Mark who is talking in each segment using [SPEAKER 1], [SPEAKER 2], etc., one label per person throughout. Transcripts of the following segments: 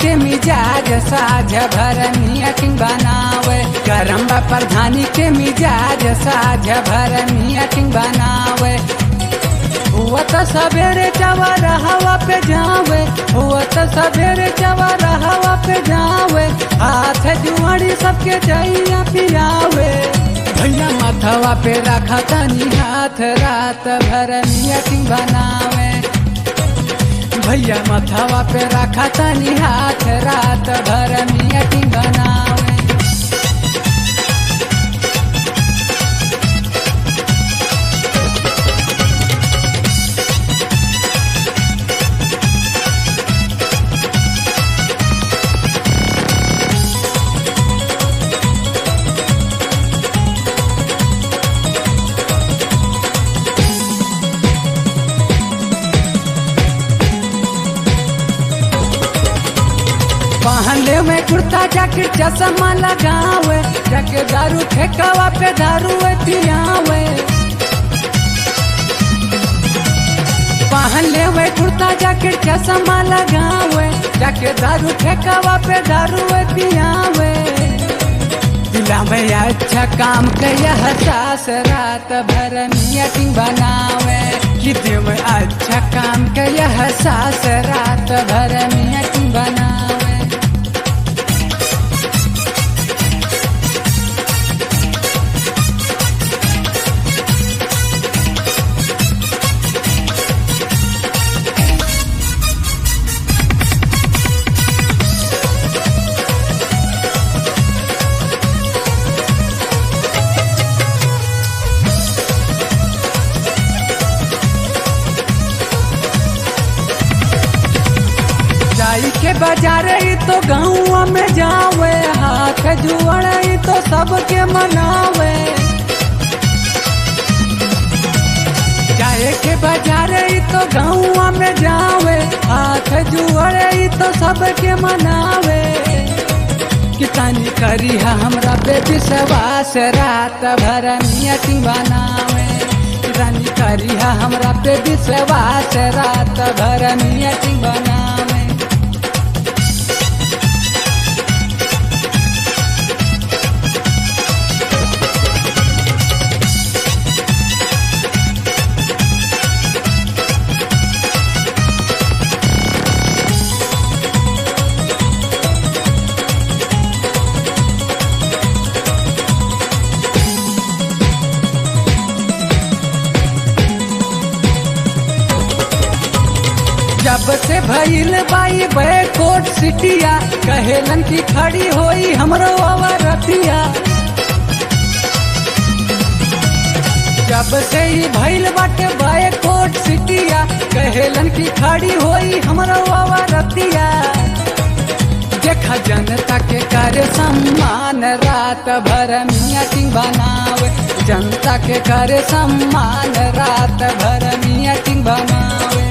[SPEAKER 1] के मिजाज साझ भर मीटिंग बनावे। गरम बा प्रधानी के मिजाज साझ भर मीटिंग बनावे। हुआ तो सवेरे चवर हवा पे जावे, हुआ तो सवेरे चवर हवा पे जावे। हाथ जुआड़ी सबके चैया पियावे। भैया माथवा पे रखा तनी हाथ रात भर मीटिंग बनावे। भैया माथवा पे रखा तनी हाथ रात भर मीटिंग बनावे। पहले में कुर्ता जैकेट चश्मा लगावे। जाके दारू ठेकावा पे दारू पियावे। पहले में कुर्ता जैकेट चश्मा लगावे। जाके दारू ठेकावा पे दारू पियावे। दिला में अच्छा काम के यह सास रात भर मीटिंग बनावे। कि दिल में अच्छा काम के यह सास रात भर मीटिंग बनावे। जाई के बाजार तो गाँव में जावे। हाथ जुआड़ी तो सबके मनावे। जाए के बाजार तो गाँव में जावे। हाथ जुआड़ी तो सबके मनावे। कितानी करी है हमरा पे विश्वास रात भर मीटिंग बनावे। कितानी करी है हमरा पे विश्वास रात भर मीटिंग बनावे। जब से भइल बाई बैकोट सिटिया। कहेलन की खड़ी होई हमरो अवरतिया। जब से ही भइल बाटे बैकोट सिटिया। कहेलन की खड़ी होई हमरो अवरतिया। देखा जनता के करे सम्मान रात भर मीटिंग बनावे। जनता के करे सम्मान रात भर मीटिंग बनावे।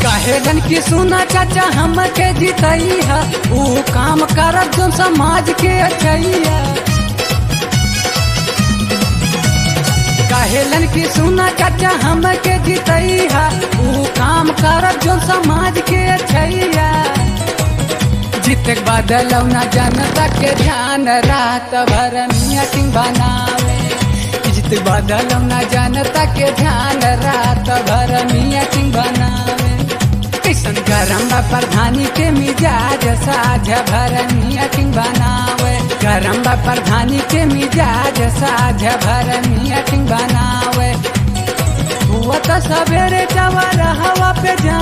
[SPEAKER 1] कहेलन की सुना चाचा हमके जितई है। वो काम करब जो समाज के अच्छैया। कहेलन की सुना चाचा हमके जितई है। वो काम करब जो समाज के अच्छैया। जीते बदलौ न जनता के ध्यान रात भर मीटिंग बनावे। जीते बदलौ न जनता के ध्यान रात भर मीटिंग बनावे। किसन गरम बा प्रधानी के मिजाज साझ भर मीटिंग बनावे। गरम बा प्रधानी के मिजाज साझ भर मीटिंग बनावे। हुआ तो सवेरे चवर हवा पे जा